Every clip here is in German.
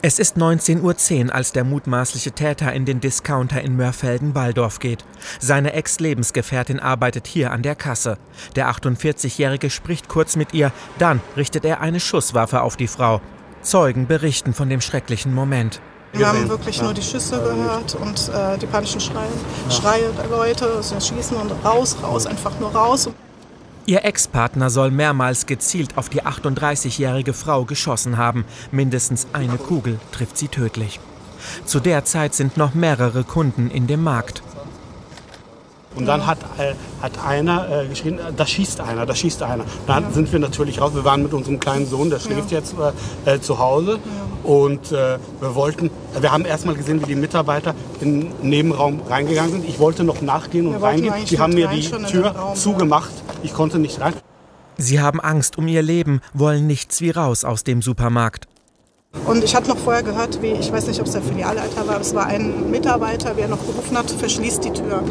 Es ist 19:10 Uhr, als der mutmaßliche Täter in den Discounter in Mörfelden-Walldorf geht. Seine Ex-Lebensgefährtin arbeitet hier an der Kasse. Der 48-Jährige spricht kurz mit ihr, dann richtet er eine Schusswaffe auf die Frau. Zeugen berichten von dem schrecklichen Moment. Wir haben wirklich nur die Schüsse gehört und die panischen Schreie der Leute, so schießen und raus, einfach nur raus. Ihr Ex-Partner soll mehrmals gezielt auf die 38-jährige Frau geschossen haben. Mindestens eine Kugel trifft sie tödlich. Zu der Zeit sind noch mehrere Kunden in dem Markt. Und dann hat einer geschrien, da schießt einer, da schießt einer. Dann sind wir natürlich raus. Wir waren mit unserem kleinen Sohn, der schläft jetzt zu Hause. Und wir haben erstmal gesehen, wie die Mitarbeiter in den Nebenraum reingegangen sind. Ich wollte noch nachgehen und reingehen. Die haben mir die Tür zugemacht. Ich konnte nicht rein. Sie haben Angst um ihr Leben, wollen nichts wie raus aus dem Supermarkt. Und ich hatte noch vorher gehört, ich weiß nicht, ob es der Filialleiter war, es war ein Mitarbeiter, wie er noch gerufen hat, verschließt die Tür.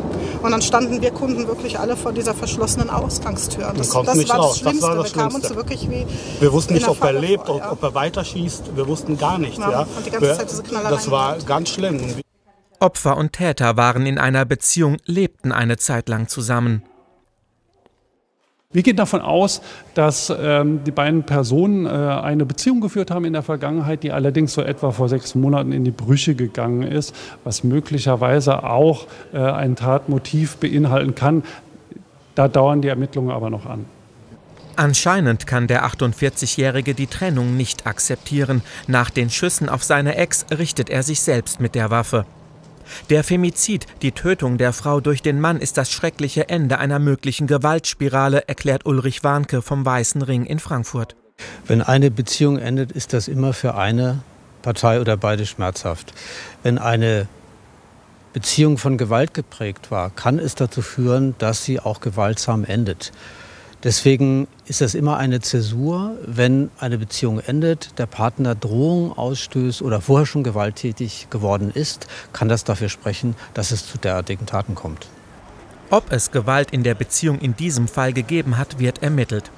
Und dann standen wir Kunden wirklich alle vor dieser verschlossenen Ausgangstür. Das war das Schlimmste. Wir kamen uns wirklich wie wir wussten nicht, ob er lebt, ob er weiterschießt. Wir wussten gar nichts. Ja. Und die ganze Zeit diese Knallereien. Das war ganz schlimm. Opfer und Täter waren in einer Beziehung, lebten eine Zeit lang zusammen. Wir gehen davon aus, dass die beiden Personen eine Beziehung geführt haben in der Vergangenheit, die allerdings so etwa vor 6 Monaten in die Brüche gegangen ist, was möglicherweise auch ein Tatmotiv beinhalten kann. Da dauern die Ermittlungen aber noch an. Anscheinend kann der 48-Jährige die Trennung nicht akzeptieren. Nach den Schüssen auf seine Ex richtet er sich selbst mit der Waffe. Der Femizid, die Tötung der Frau durch den Mann, ist das schreckliche Ende einer möglichen Gewaltspirale, erklärt Ulrich Warnke vom Weißen Ring in Frankfurt. Wenn eine Beziehung endet, ist das immer für eine Partei oder beide schmerzhaft. Wenn eine Beziehung von Gewalt geprägt war, kann es dazu führen, dass sie auch gewaltsam endet. Deswegen ist es immer eine Zäsur, wenn eine Beziehung endet, der Partner Drohungen ausstößt oder vorher schon gewalttätig geworden ist, kann das dafür sprechen, dass es zu derartigen Taten kommt. Ob es Gewalt in der Beziehung in diesem Fall gegeben hat, wird ermittelt.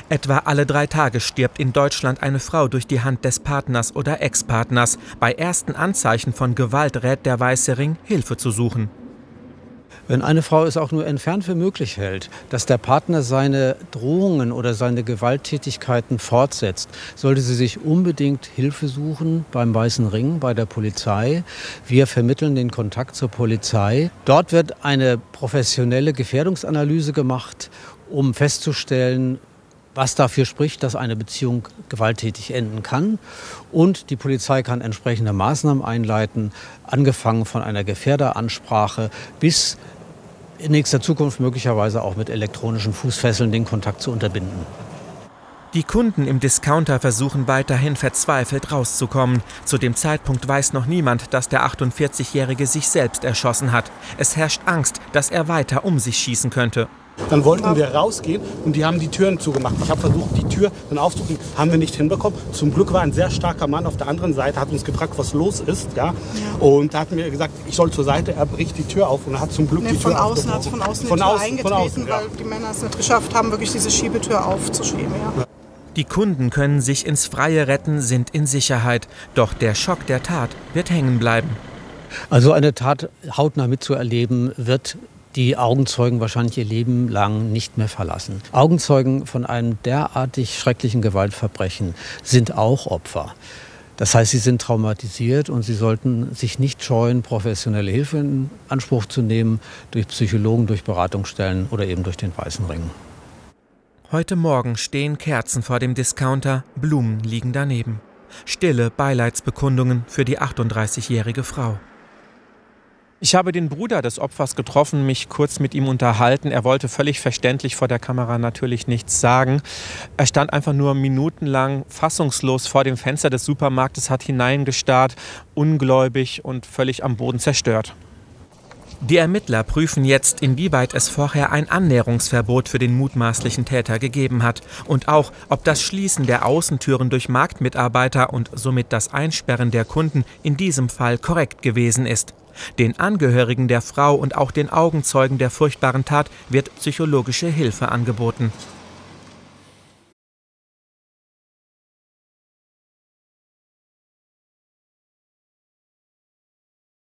Etwa alle 3 Tage stirbt in Deutschland eine Frau durch die Hand des Partners oder Ex-Partners. Bei ersten Anzeichen von Gewalt rät der Weiße Ring, Hilfe zu suchen. Wenn eine Frau es auch nur entfernt für möglich hält, dass der Partner seine Drohungen oder seine Gewalttätigkeiten fortsetzt, sollte sie sich unbedingt Hilfe suchen beim Weißen Ring, bei der Polizei. Wir vermitteln den Kontakt zur Polizei. Dort wird eine professionelle Gefährdungsanalyse gemacht, um festzustellen, was dafür spricht, dass eine Beziehung gewalttätig enden kann. Und die Polizei kann entsprechende Maßnahmen einleiten, angefangen von einer Gefährderansprache bis in nächster Zukunft möglicherweise auch mit elektronischen Fußfesseln den Kontakt zu unterbinden. Die Kunden im Discounter versuchen weiterhin verzweifelt rauszukommen. Zu dem Zeitpunkt weiß noch niemand, dass der 48-Jährige sich selbst erschossen hat. Es herrscht Angst, dass er weiter um sich schießen könnte. Dann wollten wir rausgehen und die haben die Türen zugemacht. Ich habe versucht, die Tür dann aufzukriegen, haben wir nicht hinbekommen. Zum Glück war ein sehr starker Mann auf der anderen Seite, hat uns gefragt, was los ist. Ja? Und da hat mir gesagt, ich soll zur Seite, er bricht die Tür auf und er hat zum Glück die Tür aufgebrochen. Von außen die Tür eingetreten, weil die Männer es nicht geschafft haben, wirklich diese Schiebetür aufzuschieben. Ja. Die Kunden können sich ins Freie retten, sind in Sicherheit. Doch der Schock der Tat wird hängen bleiben. Also eine Tat hautnah mitzuerleben, wird die Augenzeugen wahrscheinlich ihr Leben lang nicht mehr verlassen. Augenzeugen von einem derartig schrecklichen Gewaltverbrechen sind auch Opfer. Das heißt, sie sind traumatisiert und sie sollten sich nicht scheuen, professionelle Hilfe in Anspruch zu nehmen, durch Psychologen, durch Beratungsstellen oder eben durch den Weißen Ring. Heute Morgen stehen Kerzen vor dem Discounter, Blumen liegen daneben. Stille Beileidsbekundungen für die 38-jährige Frau. Ich habe den Bruder des Opfers getroffen, mich kurz mit ihm unterhalten. Er wollte völlig verständlich vor der Kamera natürlich nichts sagen. Er stand einfach nur minutenlang fassungslos vor dem Fenster des Supermarktes, hat hineingestarrt, ungläubig und völlig am Boden zerstört. Die Ermittler prüfen jetzt, inwieweit es vorher ein Annäherungsverbot für den mutmaßlichen Täter gegeben hat und auch, ob das Schließen der Außentüren durch Marktmitarbeiter und somit das Einsperren der Kunden in diesem Fall korrekt gewesen ist. Den Angehörigen der Frau und auch den Augenzeugen der furchtbaren Tat wird psychologische Hilfe angeboten.